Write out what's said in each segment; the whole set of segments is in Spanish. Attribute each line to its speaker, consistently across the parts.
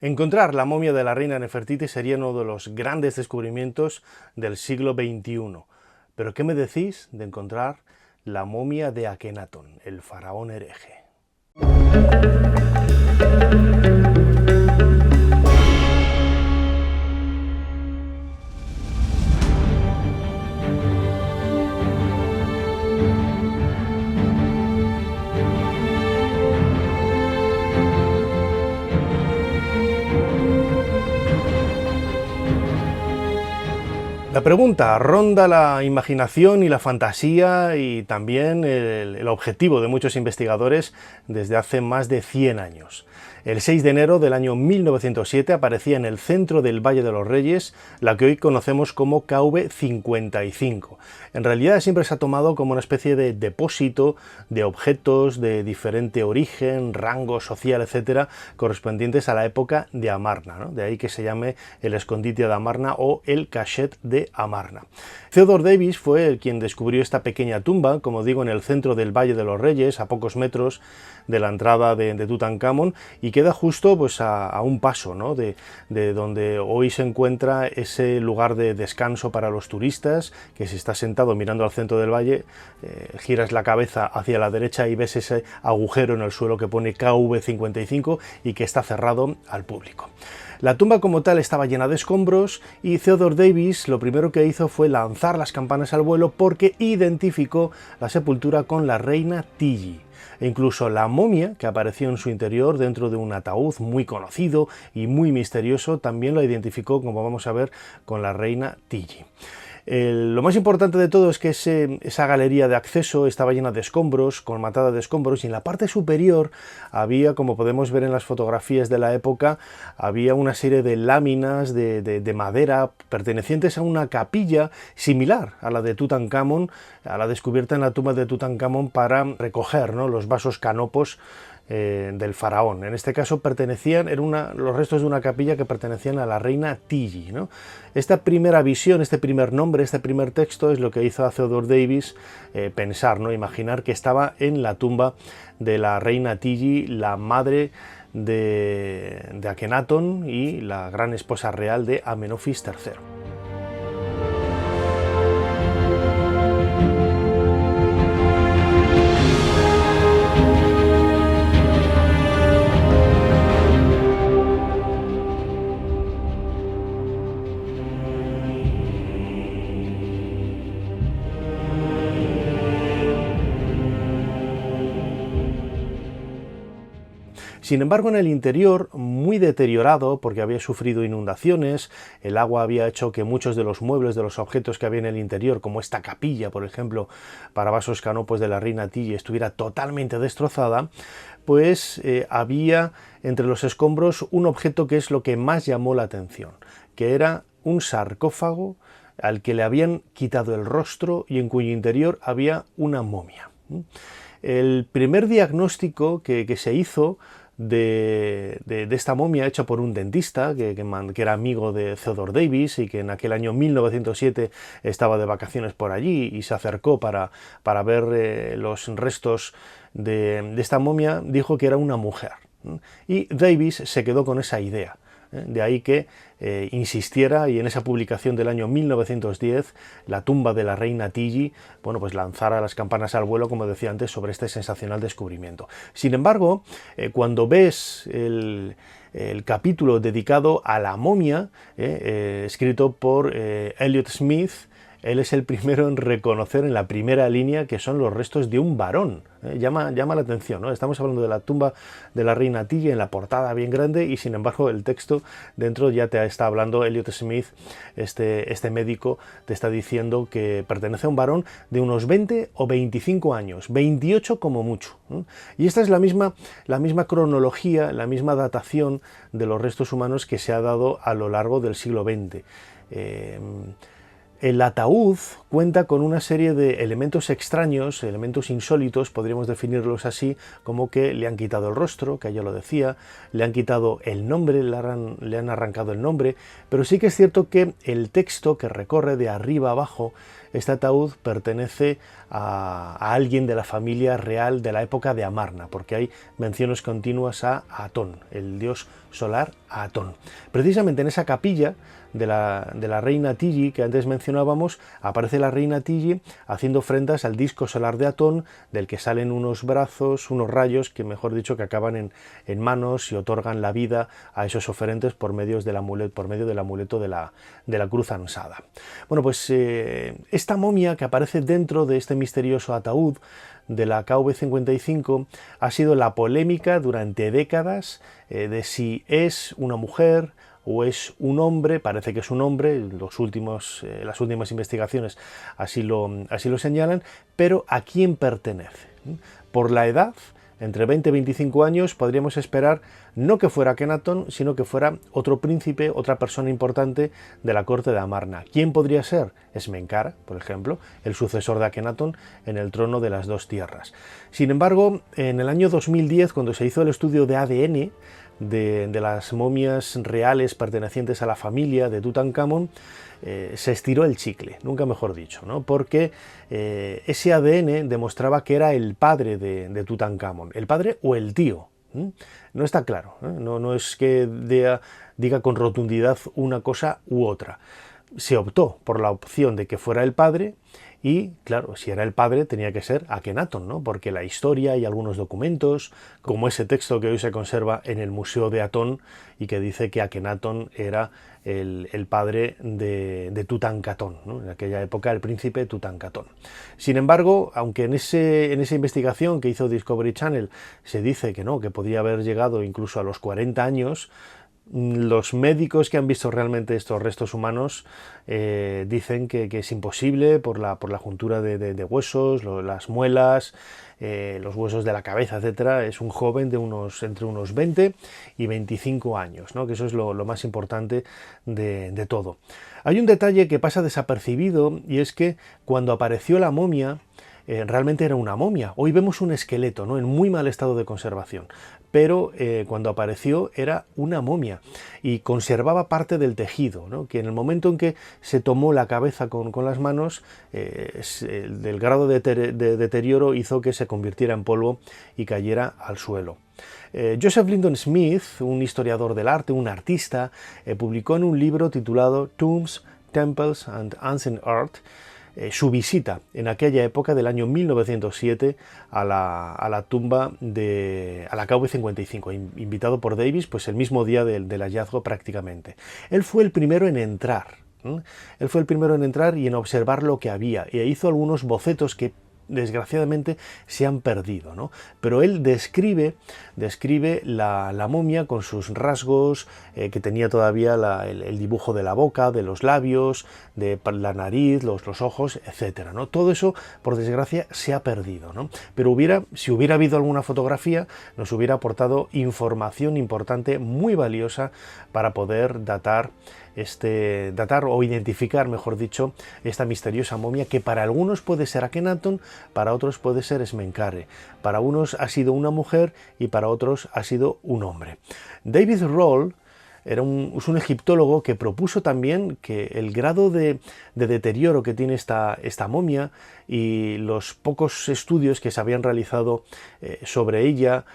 Speaker 1: Encontrar la momia de la reina Nefertiti sería uno de los grandes descubrimientos del siglo XXI. Pero ¿qué me decís de encontrar la momia de Akenatón, el faraón hereje? La pregunta ronda la imaginación y la fantasía y también el objetivo de muchos investigadores desde hace más de 100 años. El 6 de enero del año 1907 aparecía en el centro del Valle de los Reyes la que hoy conocemos como KV-55. En realidad siempre se ha tomado como una especie de depósito de objetos de diferente origen, rango social, etcétera, correspondientes a la época de Amarna, ¿no? De ahí que se llame el escondite de Amarna o el cachet de Amarna. Theodore Davis fue el quien descubrió esta pequeña tumba, como digo, en el centro del Valle de los Reyes, a pocos metros de la entrada de Tutankamón, y queda justo pues, a un paso, ¿no? de donde hoy se encuentra ese lugar de descanso para los turistas, que si estás sentado mirando al centro del valle, giras la cabeza hacia la derecha y ves ese agujero en el suelo que pone KV-55 y que está cerrado al público. La tumba como tal estaba llena de escombros y Theodore Davis lo primero que hizo fue lanzar las campanas al vuelo porque identificó la sepultura con la reina Tilly. E incluso la momia que apareció en su interior dentro de un ataúd muy conocido y muy misterioso también lo identificó, como vamos a ver, con la reina Tilly. Lo más importante de todo es que esa galería de acceso estaba llena de escombros, colmatada de escombros, y en la parte superior había, como podemos ver en las fotografías de la época, había una serie de láminas de madera pertenecientes a una capilla similar a la de Tutankamón, a la descubierta en la tumba de Tutankamón para recoger, ¿no?, los vasos canopos del faraón. En este caso eran los restos de una capilla que pertenecían a la reina Tilly, ¿no? Esta primera visión, este primer nombre, este primer texto es lo que hizo a Theodore Davis pensar, ¿no?, imaginar que estaba en la tumba de la reina Tilly, la madre de Akenatón y la gran esposa real de Amenofis III. Sin embargo, en el interior, muy deteriorado porque había sufrido inundaciones, el agua había hecho que muchos de los muebles, de los objetos que había en el interior, como esta capilla, por ejemplo, para vasos canopos de la reina Tilly, estuviera totalmente destrozada, pues había entre los escombros un objeto que es lo que más llamó la atención, que era un sarcófago al que le habían quitado el rostro y en cuyo interior había una momia. El primer diagnóstico que se hizo de esta momia hecha por un dentista que era amigo de Theodore Davis y que en aquel año 1907 estaba de vacaciones por allí y se acercó para ver los restos de esta momia, dijo que era una mujer. Y Davis se quedó con esa idea. De ahí que insistiera y en esa publicación del año 1910, La tumba de la reina Tilly, bueno, pues lanzara las campanas al vuelo, como decía antes, sobre este sensacional descubrimiento. Sin embargo, cuando ves el capítulo dedicado a la momia, escrito por Elliot Smith, él es el primero en reconocer en la primera línea que son los restos de un varón. Llama la atención, ¿no? Estamos hablando de la tumba de la reina Tilly en la portada bien grande y sin embargo el texto dentro ya te está hablando Elliot Smith, este médico te está diciendo que pertenece a un varón de unos 20 o 25 años, 28 como mucho. Y esta es la misma cronología, la misma datación de los restos humanos que se ha dado a lo largo del siglo XX. El ataúd cuenta con una serie de elementos extraños, elementos insólitos, podríamos definirlos así, como que le han quitado el rostro, que ya lo decía, le han quitado el nombre, le han arrancado el nombre, pero sí que es cierto que el texto que recorre de arriba abajo este ataúd pertenece a alguien de la familia real de la época de Amarna, porque hay menciones continuas a Atón, el dios solar Atón. Precisamente en esa capilla de la reina Tigi que antes mencionábamos, aparece la reina Tigi haciendo ofrendas al disco solar de Atón, del que salen unos brazos, unos rayos, que mejor dicho, que acaban en manos y otorgan la vida a esos oferentes por medio del amuleto de la cruz ansada. Bueno, pues esta momia que aparece dentro de este misterioso ataúd de la KV-55 ha sido la polémica durante décadas de si es una mujer o es un hombre. Parece que es un hombre, las últimas investigaciones así lo señalan, pero ¿a quién pertenece? Por la edad, entre 20 y 25 años, podríamos esperar no que fuera Akenatón, sino que fuera otro príncipe, otra persona importante de la corte de Amarna. ¿Quién podría ser? Esmencara, por ejemplo, el sucesor de Akenatón en el trono de las dos tierras. Sin embargo, en el año 2010, cuando se hizo el estudio de ADN de las momias reales pertenecientes a la familia de Tutankamón, se estiró el chicle, nunca mejor dicho, ¿no? Porque ese ADN demostraba que era el padre de Tutankamón, el padre o el tío. No está claro, no es que diga con rotundidad una cosa u otra. Se optó por la opción de que fuera el padre y, claro, si era el padre tenía que ser Akenatón, ¿no? Porque la historia y algunos documentos, como ese texto que hoy se conserva en el Museo de Atón y que dice que Akenatón era el padre de Tutankamón, ¿no? En aquella época el príncipe Tutankamón. Sin embargo, aunque en esa investigación que hizo Discovery Channel se dice que no, que podría haber llegado incluso a los 40 años, los médicos que han visto realmente estos restos humanos dicen que es imposible por la juntura de huesos, las muelas, los huesos de la cabeza, etcétera. Es un joven de entre unos 20 y 25 años, ¿no? Que eso es lo más importante de todo. Hay un detalle que pasa desapercibido, y es que cuando apareció la momia, realmente era una momia. Hoy vemos un esqueleto, ¿no?, en muy mal estado de conservación, pero cuando apareció era una momia y conservaba parte del tejido, ¿no?, que en el momento en que se tomó la cabeza con las manos, el grado de deterioro hizo que se convirtiera en polvo y cayera al suelo. Joseph Lyndon Smith, un historiador del arte, un artista, publicó en un libro titulado Tombs, Temples and Ancient Art su visita en aquella época del año 1907 a la tumba a la KV-55, invitado por Davis, pues el mismo día del hallazgo prácticamente. Él fue el primero en entrar. Él fue el primero en entrar y en observar lo que había, e hizo algunos bocetos que desgraciadamente se han perdido, ¿no? Pero él describe la momia con sus rasgos, que tenía todavía el dibujo de la boca, de los labios, de la nariz, los ojos, etcétera, ¿no? Todo eso, por desgracia, se ha perdido, ¿no? Pero si hubiera habido alguna fotografía, nos hubiera aportado información importante, muy valiosa, para poder datar o identificar, mejor dicho, esta misteriosa momia, que para algunos puede ser Akenatón, para otros puede ser Esmencare, para unos ha sido una mujer y para otros ha sido un hombre. David Rohl es un egiptólogo que propuso también que el grado de deterioro que tiene esta momia y los pocos estudios que se habían realizado sobre ella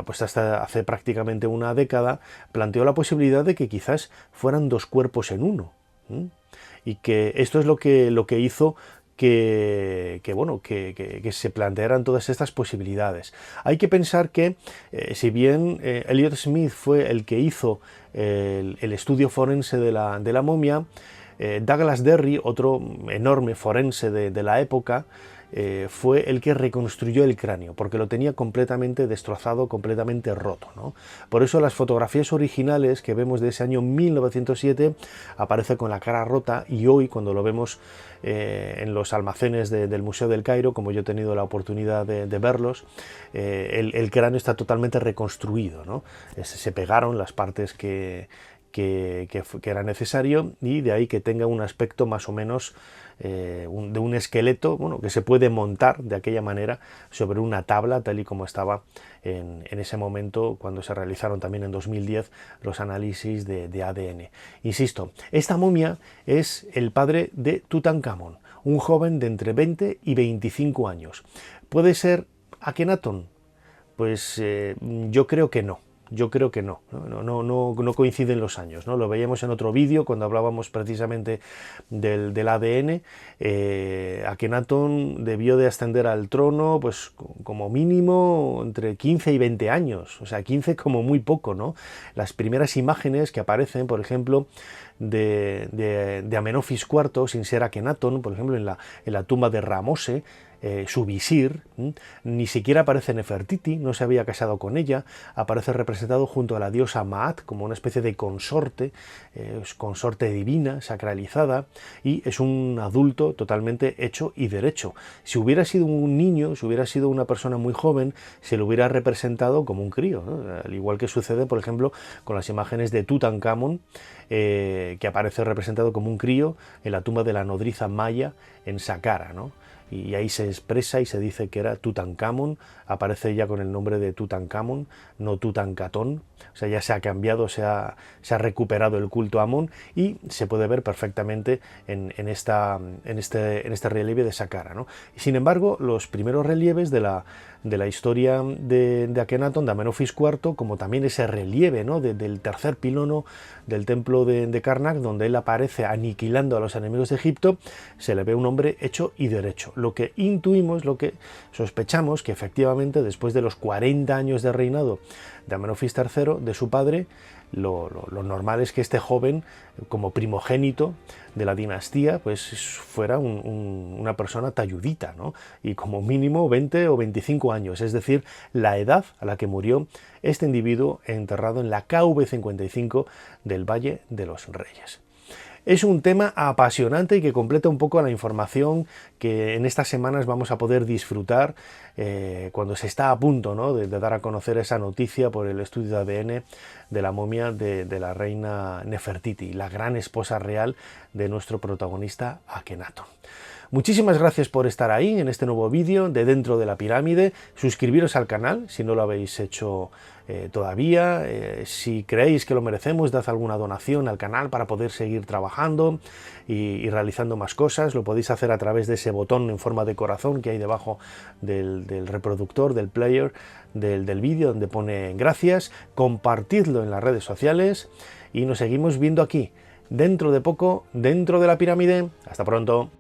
Speaker 1: pues hasta hace prácticamente una década, planteó la posibilidad de que quizás fueran dos cuerpos en uno. Y que esto es lo que hizo que se plantearan todas estas posibilidades. Hay que pensar que, si bien Elliot Smith fue el que hizo el estudio forense de la momia, Douglas Derry, otro enorme forense de la época, fue el que reconstruyó el cráneo, porque lo tenía completamente destrozado, completamente roto, ¿no? Por eso las fotografías originales que vemos de ese año 1907 aparece con la cara rota, y hoy cuando lo vemos en los almacenes del Museo del Cairo, como yo he tenido la oportunidad de verlos, el cráneo está totalmente reconstruido, ¿no? Se pegaron las partes que era necesario, y de ahí que tenga un aspecto más o menos de un esqueleto, que se puede montar de aquella manera sobre una tabla, tal y como estaba en ese momento cuando se realizaron también en 2010 los análisis de ADN. Insisto, esta momia es el padre de Tutankamón, un joven de entre 20 y 25 años. ¿Puede ser Akenatón? Pues yo creo que no. Yo creo que no coinciden los años, ¿no? Lo veíamos en otro vídeo cuando hablábamos precisamente del ADN. Akenatón debió de ascender al trono, pues como mínimo entre 15 y 20 años, o sea, 15 como muy poco, ¿no? Las primeras imágenes que aparecen, por ejemplo, de Amenofis IV, sin ser Akenatón, por ejemplo, en la tumba de Ramose, su visir, ni siquiera aparece Nefertiti, no se había casado con ella, aparece representado junto a la diosa Maat como una especie de consorte, consorte divina, sacralizada, y es un adulto totalmente hecho y derecho. Si hubiera sido un niño, si hubiera sido una persona muy joven, se lo hubiera representado como un crío, ¿no? Al igual que sucede, por ejemplo, con las imágenes de Tutankamón, que aparece representado como un crío en la tumba de la nodriza maya en Saqqara, ¿no? Y ahí se expresa y se dice que era Tutankamón, aparece ya con el nombre de Tutankamón, no Tutankatón, o sea, ya se ha cambiado, se ha recuperado el culto a Amón y se puede ver perfectamente en este relieve de Saqqara, ¿no? Y sin embargo, los primeros relieves de la historia de Akenatón, de Amenofis IV, como también ese relieve, ¿no? del tercer pilono del templo de Karnak, donde él aparece aniquilando a los enemigos de Egipto, se le ve un hombre hecho y derecho. Lo que intuimos, lo que sospechamos, que efectivamente después de los 40 años de reinado de Amenofis III, de su padre, lo normal es que este joven, como primogénito de la dinastía, pues fuera una persona talludita, ¿no? Y como mínimo 20 o 25 años, es decir, la edad a la que murió este individuo enterrado en la KV55 del Valle de los Reyes. Es un tema apasionante y que completa un poco la información que en estas semanas vamos a poder disfrutar cuando se está a punto, ¿no? de dar a conocer esa noticia por el estudio de ADN de la momia de la reina Nefertiti, la gran esposa real de nuestro protagonista Akenatón. Muchísimas gracias por estar ahí en este nuevo vídeo de Dentro de la Pirámide. Suscribiros al canal si no lo habéis hecho todavía. Si creéis que lo merecemos, dad alguna donación al canal para poder seguir trabajando y realizando más cosas. Lo podéis hacer a través de ese botón en forma de corazón que hay debajo del reproductor, del player del vídeo, donde pone gracias. Compartidlo en las redes sociales y nos seguimos viendo aquí, dentro de poco, dentro de la pirámide. Hasta pronto.